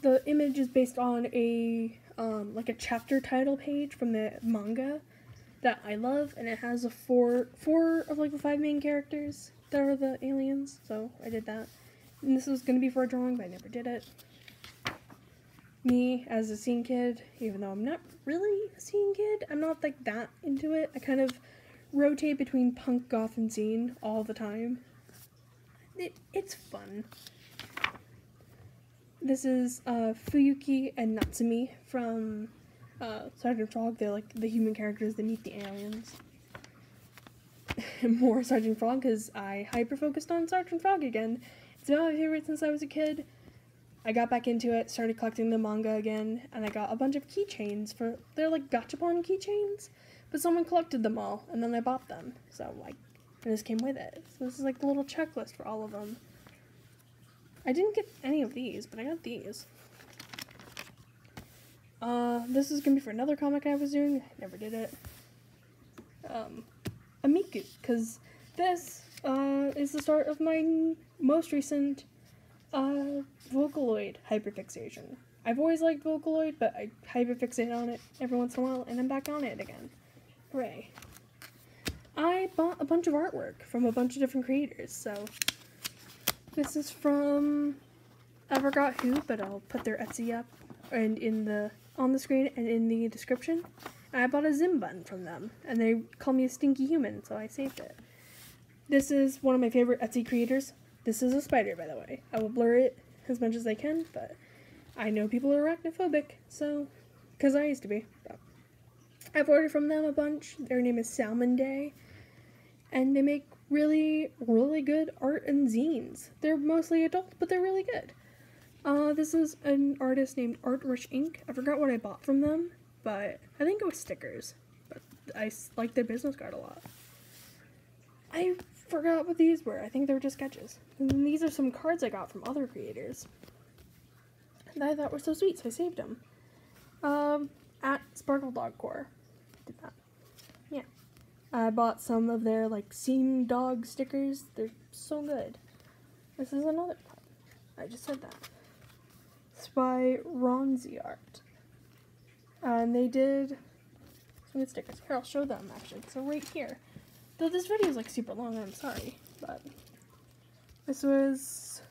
the image is based on a, like a chapter title page from the manga that I love, and it has four of like the 5 main characters that are the aliens, so I did that. And this was gonna be for a drawing, but I never did it. Me as a scene kid, even though I'm not really a scene kid, I'm not like that into it. I kind of rotate between punk, goth, and scene all the time. It's fun. This is Fuyuki and Natsumi from Sergeant Frog. They're like the human characters that meet the aliens. More Sergeant Frog, because I hyper-focused on Sergeant Frog again. It's been my favorite since I was a kid. I got back into it, started collecting the manga again, and I got a bunch of keychains they're like gachapon keychains, but someone collected them all, and then I bought them, so and this came with it. So this is like the little checklist for all of them. I didn't get any of these, but I got these. This is gonna be for another comic I was doing. I never did it. a Miku, because this is the start of my most recent Vocaloid hyperfixation. I've always liked Vocaloid, but I hyperfixate on it every once in a while, and I'm back on it again. Hooray. I bought a bunch of artwork from a bunch of different creators, so this is from, I forgot who, but I'll put their Etsy up and on the screen and in the description. And I bought a Zim bun from them, and they call me a stinky human, so I saved it. This is one of my favorite Etsy creators. This is a spider, by the way. I will blur it as much as I can, but I know people are arachnophobic, so, because I used to be. But I've ordered from them a bunch. Their name is Salmon Day, and they make really, really good art and zines. They're mostly adult, but they're really good. This is an artist named Art Rich Inc. I forgot what I bought from them, but I think it was stickers. But I like their business card a lot. I forgot what these were. I think they were just sketches. And these are some cards I got from other creators that I thought were so sweet, so I saved them. At Sparkle Dog Core. Did that. Yeah. I bought some of their, like, Scene Dog stickers. They're so good. This is another card. I just said that. It's by Ronzi Art. And they did some good stickers. Here, I'll show them, actually, because they're right here. Though this video is, like, super long, and I'm sorry, but this was,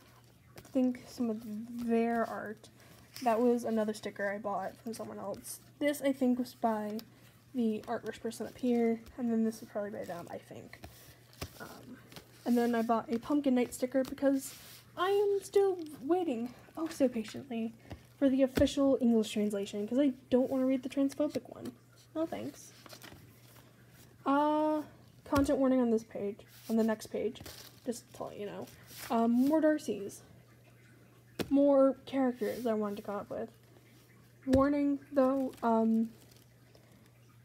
I think, some of their art. That was another sticker I bought from someone else. This, I think, was by the artwork person up here, and then this was probably by them, I think. And then I bought a Pumpkin Night sticker because I am still waiting, oh so patiently, for the official English translation, because I don't want to read the transphobic one. No thanks. Content warning on this page, on the next page, just to let you know. More Darcys. More characters I wanted to come up with. Warning, though,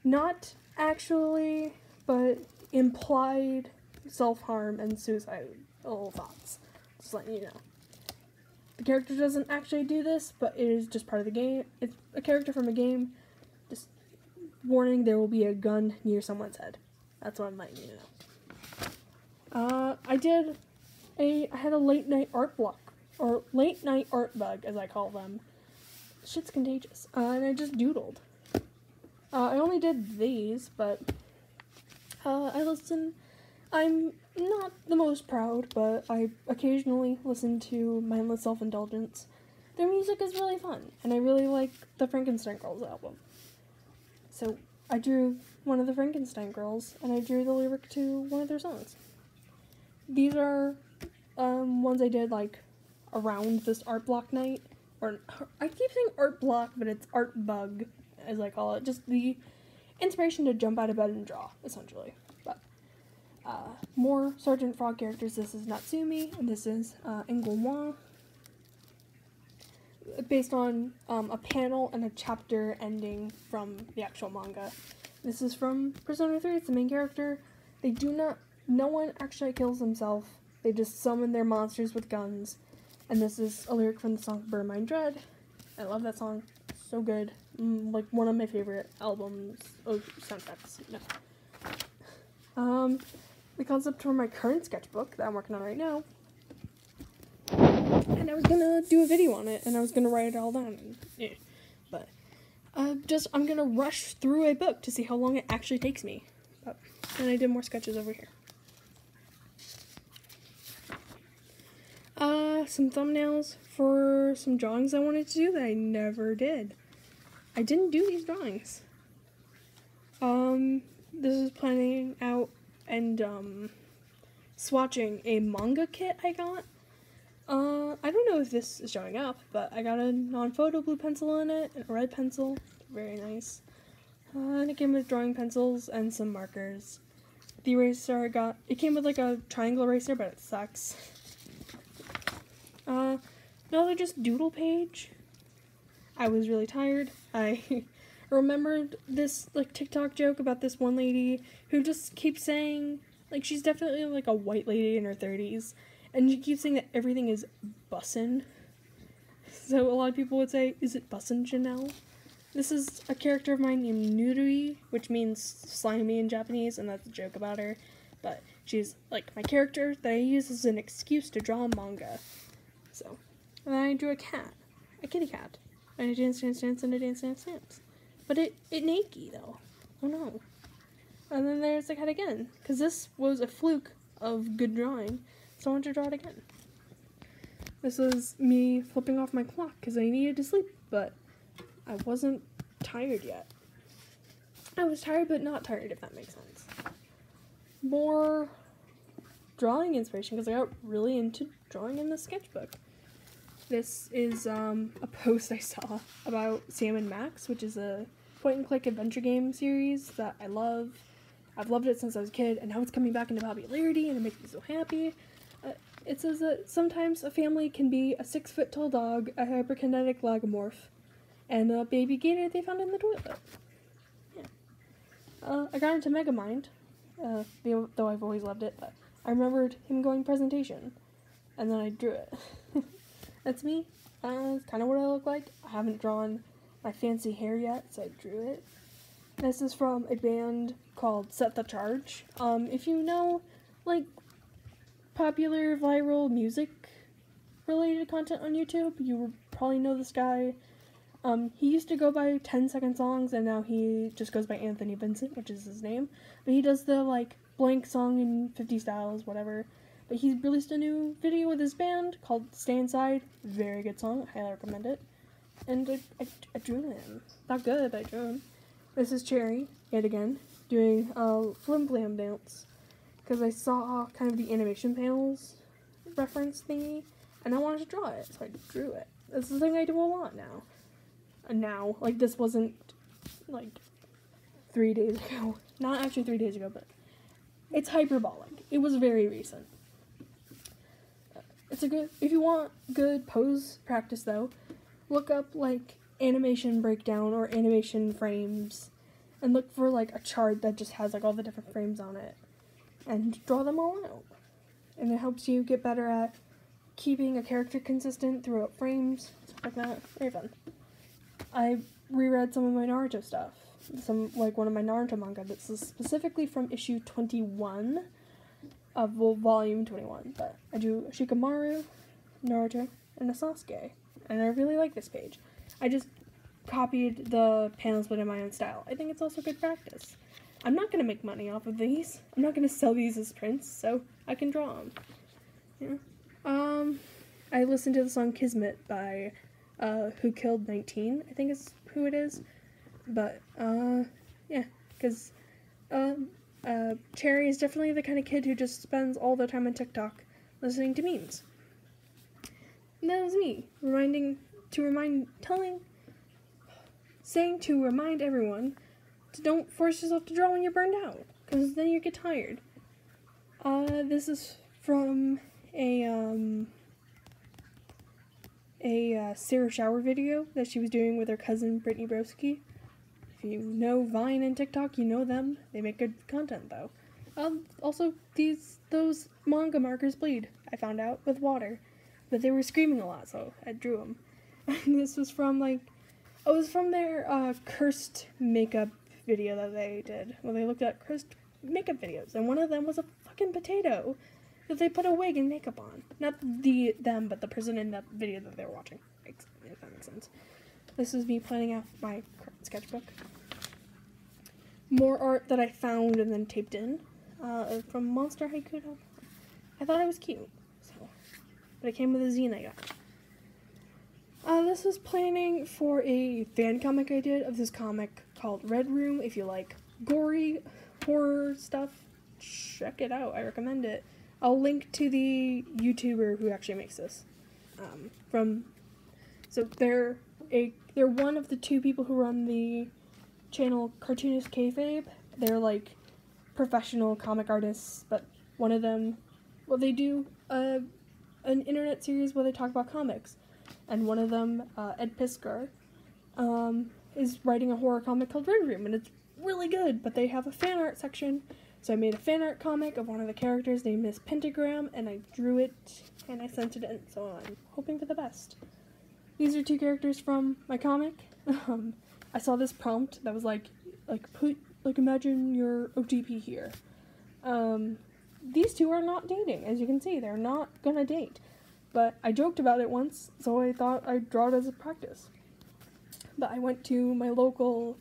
not actually, but implied self-harm and suicidal thoughts. Just letting you know. The character doesn't actually do this, but it is just part of the game. It's a character from a game. Just warning, there will be a gun near someone's head. That's what I'm letting you know. I had a late night art block, or late night art bug, as I call them. Shit's contagious. And I just doodled. I only did these, but I'm not the most proud, but I occasionally listen to Mindless Self-Indulgence. Their music is really fun, and I really like the Frankenstein Girls album. So I drew one of the Frankenstein Girls, and I drew the lyric to one of their songs. These are ones I did, like, around this art block night. Or, I keep saying art block, but it's art bug, as I call it. Just the inspiration to jump out of bed and draw, essentially. But, more Sergeant Frog characters. This is Natsumi, and this is Engomwa. Based on a panel and a chapter ending from the actual manga. This is from Persona 3, it's the main character. No one actually kills himself. They just summon their monsters with guns. And this is a lyric from the song Burn My Dread. I love that song. So good. Like one of my favorite albums. Oh, soundtracks. No. The concept for my current sketchbook that I'm working on right now. And I was gonna do a video on it, and I was gonna write it all down. And, yeah. But, I'm gonna rush through a book to see how long it actually takes me. But, and I did more sketches over here. Some thumbnails for some drawings I wanted to do that I never did. I didn't do these drawings. This is planning out and, swatching a manga kit I got. I don't know if this is showing up, but I got a non-photo blue pencil in it, and a red pencil. Very nice. And it came with drawing pencils and some markers. The eraser I got, it came with like a triangle eraser, but it sucks. Another just doodle page. I was really tired. I remembered this like TikTok joke about this one lady who just keeps saying, like, she's definitely like a white lady in her 30s, and she keeps saying that everything is bussin'. So a lot of people would say, is it bussin', Janelle? This is a character of mine named Nurui, which means slimy in Japanese, and that's a joke about her. But she's like my character that I use as an excuse to draw manga. So, and then I drew a cat, a kitty cat, and a dance, and a dance. But it naked though. Oh no. And then there's the cat again, because this was a fluke of good drawing, so I wanted to draw it again. This was me flipping off my clock because I needed to sleep, but I wasn't tired yet. I was tired, but not tired, if that makes sense. More drawing inspiration, because I got really into drawing in the sketchbook. This is a post I saw about Sam & Max, which is a point-and-click adventure game series that I love. I've loved it since I was a kid, and now it's coming back into popularity, and it makes me so happy. It says that sometimes a family can be a 6-foot-tall dog, a hyperkinetic lagomorph, and a baby gator they found in the toilet. Yeah. I got into Megamind, though I've always loved it, but I remembered him going presentation, and then I drew it. That's me. It's kind of what I look like. I haven't drawn my fancy hair yet, so I drew it. This is from a band called Set the Charge. If you know, like, popular viral music related content on YouTube, you will probably know this guy. He used to go by 10-second songs, and now he just goes by Anthony Vincent, which is his name. But he does the, like, blank song in 50 styles, whatever. But he's released a new video with his band called Stay Inside. Very good song. I highly recommend it. And I drew him. Not good, but I drew him. This is Cherry, yet again, doing a Flim Flam dance. Because I saw kind of the animation panels reference thingy, and I wanted to draw it, so I drew it. This is the thing I do a lot now. And now, like, this wasn't, like, 3 days ago. Not actually 3 days ago, but it's hyperbolic. It was very recent. It's a good, if you want good pose practice, though, look up, like, animation breakdown or animation frames, and look for, like, a chart that just has, like, all the different frames on it. And draw them all out. And it helps you get better at keeping a character consistent throughout frames, stuff like that. Very fun. I reread some of my Naruto stuff. One of my Naruto manga that's specifically from issue 21 of, volume 21. But I do Shikamaru, Naruto, and a Sasuke. And I really like this page. I just copied the panels but in my own style. I think it's also good practice. I'm not going to make money off of these. I'm not going to sell these as prints, so I can draw them. Yeah. I listened to the song Kismet by Who Killed 19, I think is who it is. But, yeah, because Cherry is definitely the kind of kid who just spends all their time on TikTok listening to memes. And that was me, saying to remind everyone, don't force yourself to draw when you're burned out, because then you get tired. This is from a Sarah Shower video that she was doing with her cousin Brittany Broski. If you know Vine and TikTok, you know them. They make good content, though. Also, those manga markers bleed, I found out, with water. But they were screaming a lot, so I drew them. And this was from, it was from their cursed makeup video that they did, where they looked at cursed makeup videos, and one of them was a fucking potato that they put a wig and makeup on. Not them, but the person in the video that they were watching, if that makes sense. This is me planning out my sketchbook. More art that I found and then taped in, from monsterhaiku.com. I thought it was cute, but it came with a zine I got. This was planning for a fan comic I did of this comic called Red Room. If you like gory horror stuff, check it out. I recommend it. I'll link to the YouTuber who actually makes this. So they're one of the two people who run the channel Cartoonist Kayfabe. They're like professional comic artists, but one of them, they do an internet series where they talk about comics. And one of them, Ed Piskar, is writing a horror comic called Red Room, and it's really good, but they have a fan art section, so I made a fan art comic of one of the characters named Miss Pentagram, and I drew it, and I sent it in, so I'm hoping for the best. These are two characters from my comic. I saw this prompt that was like imagine your OTP here. These two are not dating, as you can see. They're not gonna date. But I joked about it once, so I thought I'd draw it as a practice. But I went to my local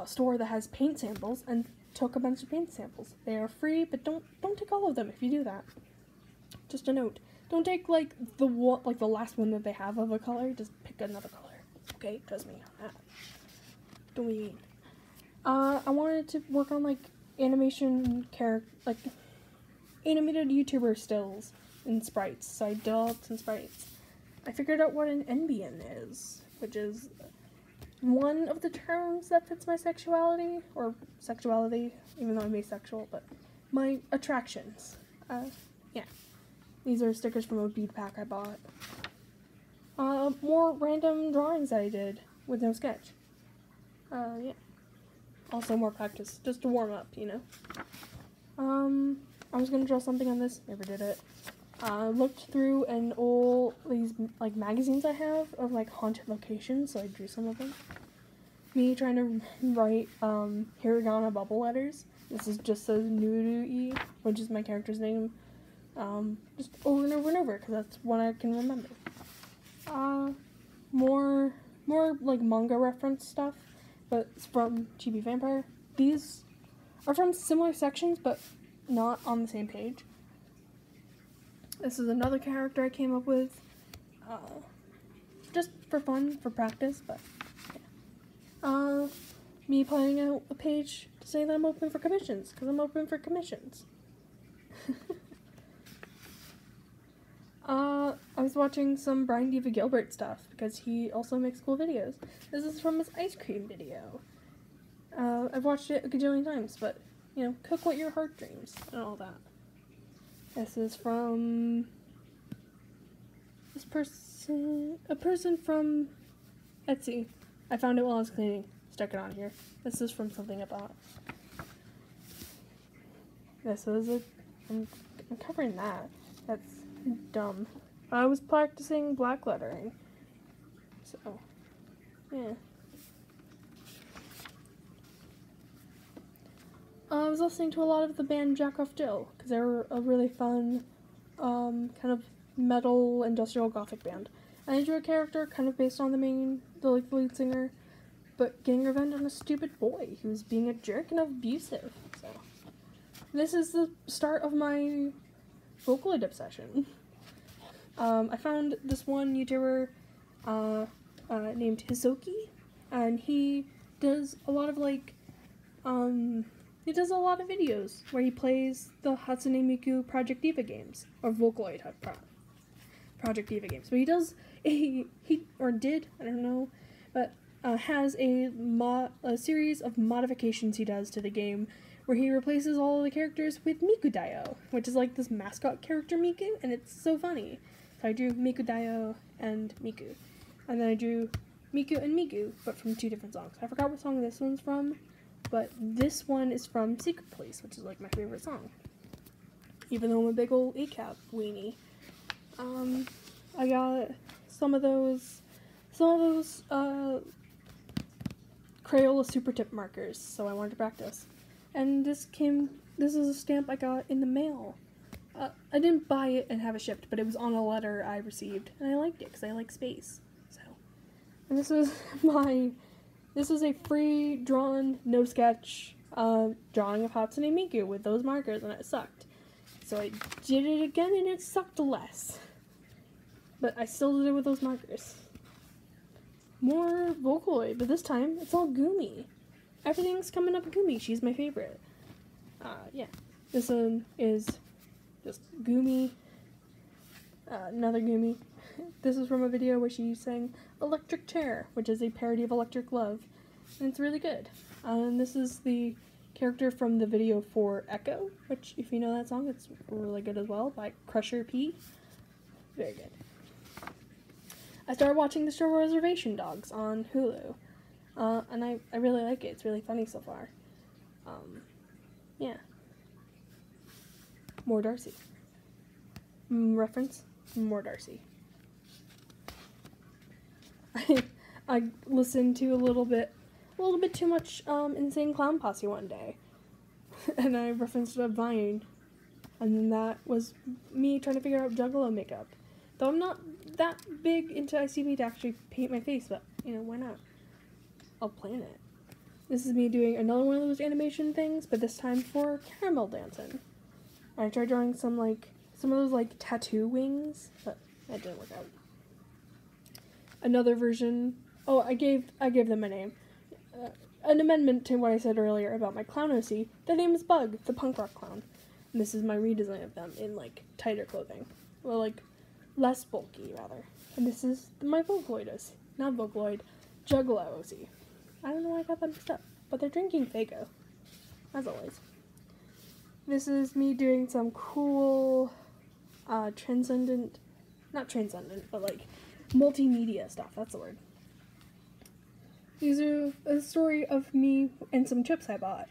store that has paint samples and took a bunch of paint samples. They are free, but don't take all of them if you do that. Just a note. Don't take like the last one that they have of a color. Just pick another color. Okay, trust me on that. Don't be mean. I wanted to work on like animated YouTuber stills and sprites. So I developed some sprites. I figured out what an NBN is, which is one of the terms that fits my sexuality, even though I'm asexual, but my attractions. Yeah. These are stickers from a bead pack I bought. More random drawings that I did with no sketch. Yeah. Also more practice, just to warm up, you know. I was gonna draw something on this, never did it. Looked through these like magazines I have of like haunted locations, so I drew some of them. Me trying to write hiragana bubble letters. This is just says Nuru-e, which is my character's name. Just over and over and over, because that's what I can remember. More like manga reference stuff, but it's from Chibi Vampire. These are from similar sections, but not on the same page. This is another character I came up with, just for fun, for practice, but yeah. Me planning out a page to say that I'm open for commissions, because I'm open for commissions. I was watching some Brian Diva Gilbert stuff, because he also makes cool videos. This is from his ice cream video. I've watched it a gajillion times, but, you know, cook what your heart dreams, and all that. This is from a person from Etsy. I found it while I was cleaning. Stuck it on here. This is from something I bought. This is I'm covering that. That's dumb. I was practicing black lettering. So, yeah. I was listening to a lot of the band Jack Off Jill, because they're a really fun, kind of metal industrial gothic band. And I drew a character kind of based on the lead singer, but getting revenge on a stupid boy who was being a jerk and abusive. So, this is the start of my Vocaloid obsession. I found this one YouTuber named Hisoki, and he does a lot of videos where he plays the Hatsune Miku Project Diva games, or Vocaloid Project Diva games. But he did, I don't know, but has a series of modifications he does to the game where he replaces all of the characters with Miku Dayo, which is like this mascot character Miku, and it's so funny. So I drew Miku Dayo and Miku. And then I drew Miku and Miku, but from two different songs. I forgot what song this one's from, but this one is from Secret Police, which is like my favorite song. Even though I'm a big old ACAP weenie. I got some of those Crayola Super Tip markers, so I wanted to practice. And this is a stamp I got in the mail. I didn't buy it and have it shipped, but it was on a letter I received, and I liked it because I like space. So, and this is a free drawn, no sketch drawing of Hatsune Miku with those markers, and it sucked. So I did it again, and it sucked less. But I still did it with those markers. More Vocaloid, but this time it's all Gumi. Everything's coming up Gumi. She's my favorite. Yeah. This one is just Gumi. Another Gumi. This is from a video where she sang Electric Chair, which is a parody of Electric Love. And it's really good. And this is the character from the video for Echo, which, if you know that song, it's really good as well, by Crusher P. Very good. I started watching the show Reservation Dogs on Hulu. And I really like it. It's really funny so far. Yeah. More Darcy. Reference? More Darcy. I listened to a little bit too much Insane Clown Posse one day, and I referenced a Vine, and then that was me trying to figure out Juggalo makeup. Though I'm not that big into ICP to actually paint my face, but, you know, why not? I'll plan it. This is me doing another one of those animation things, but this time for caramel dancing. I tried drawing some of those, like, tattoo wings, but that didn't work out. Another version, oh, I gave them a name. An amendment to what I said earlier about my clown OC. Their name is Bug, the punk rock clown. And this is my redesign of them in, like, tighter clothing. Well, like, less bulky, rather. And this is my Vocaloid OC. Not Vocaloid, Juggalo OC. I don't know why I got that mixed up, but they're drinking Faygo, as always. This is me doing some cool, not transcendent, but, like, multimedia stuff, that's the word. These are a story of me and some chips I bought.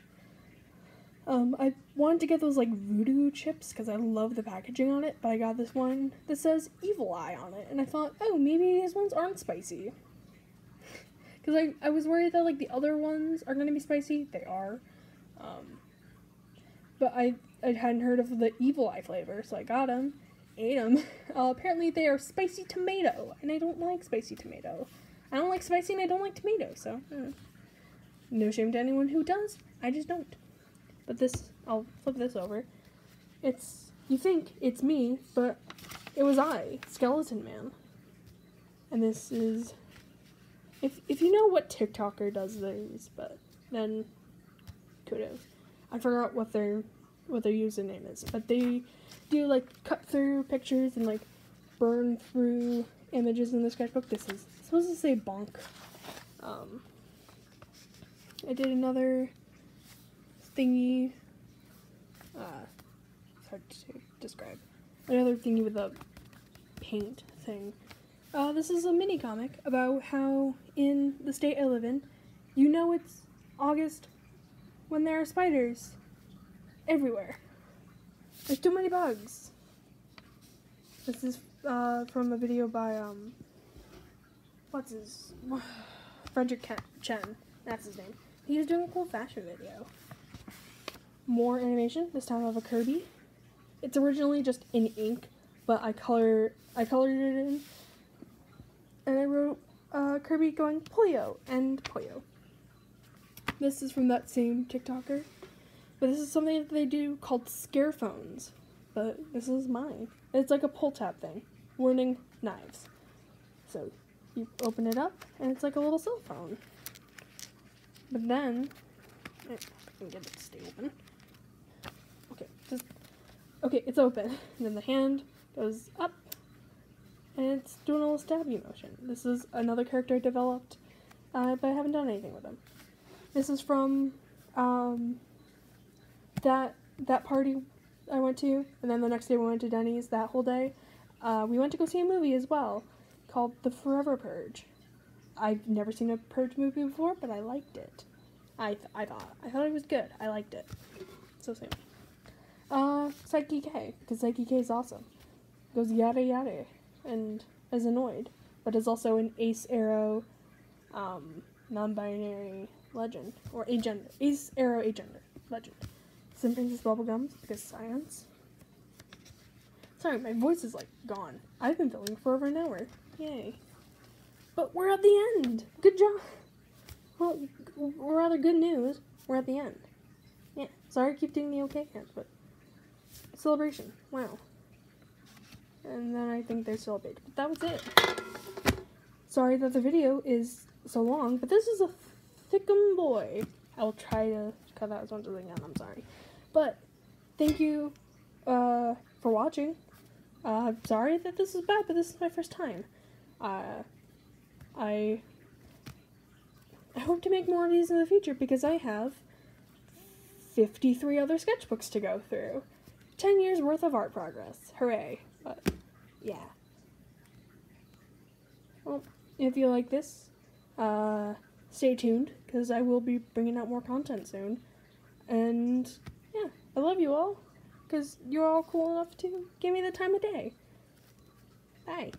I wanted to get those, like, voodoo chips, because I love the packaging on it, but I got this one that says Evil Eye on it, and I thought, oh, maybe these ones aren't spicy. Because I was worried that, like, the other ones are going to be spicy. They are. But I hadn't heard of the Evil Eye flavor, so I got them, ate them. Apparently they are spicy tomato, and I don't like spicy tomato. I don't like spicy and I don't like tomato, so no shame to anyone who does. I just don't. But this, I'll flip this over. You think it's me, but it was I, Skeleton Man. And this is, if you know what TikToker does these, but then kudos. I forgot what their username is, but they do, like, cut through pictures and, like, burn through images in the sketchbook. This is supposed to say bonk. I did another thingy, it's hard to describe, another thingy with a paint thing. This is a mini comic about how in the state I live in, you know it's August when there are spiders everywhere. There's too many bugs. This is from a video by Frederick Chen, that's his name. He was doing a cool fashion video. More animation, this time of a Kirby. It's originally just in ink, but I colored it in, and I wrote Kirby going Polio and Pollo. This is from that same TikToker, but this is something that they do called scare phones, but this is mine. It's like a pull tab thing, warning knives. So you open it up, and it's like a little cell phone. But then, I can get it to stay open. Okay, it's open. And then the hand goes up, and it's doing a little stabby motion. This is another character I developed, but I haven't done anything with him. This is from that party I went to, and then the next day we went to Denny's that whole day. We went to go see a movie as well, called The Forever Purge. I've never seen a Purge movie before, but I liked it. I thought it was good. I liked it. So same. Psyche K, because Psyche K is awesome. Goes yada yada, and is annoyed, but is also an ace arrow, non-binary legend, or agender. Ace arrow agender legend. Some Princess Bubblegums, because science. Sorry, my voice is, like, gone. I've been filming for over an hour. Yay. But we're at the end! Good job! Well, rather good news. We're at the end. Yeah, sorry I keep doing the okay hands, but celebration. Wow. And then I think they celebrated. But that was it. Sorry that the video is so long, but this is a thickum boy. I will try to cut out as much as I can, I'm sorry. But thank you for watching. Sorry that this is bad, but this is my first time. I hope to make more of these in the future because I have 53 other sketchbooks to go through. 10 years worth of art progress. Hooray. But, yeah. Well, if you like this, stay tuned, because I will be bringing out more content soon. And, yeah, I love you all, because you're all cool enough to give me the time of day. Bye.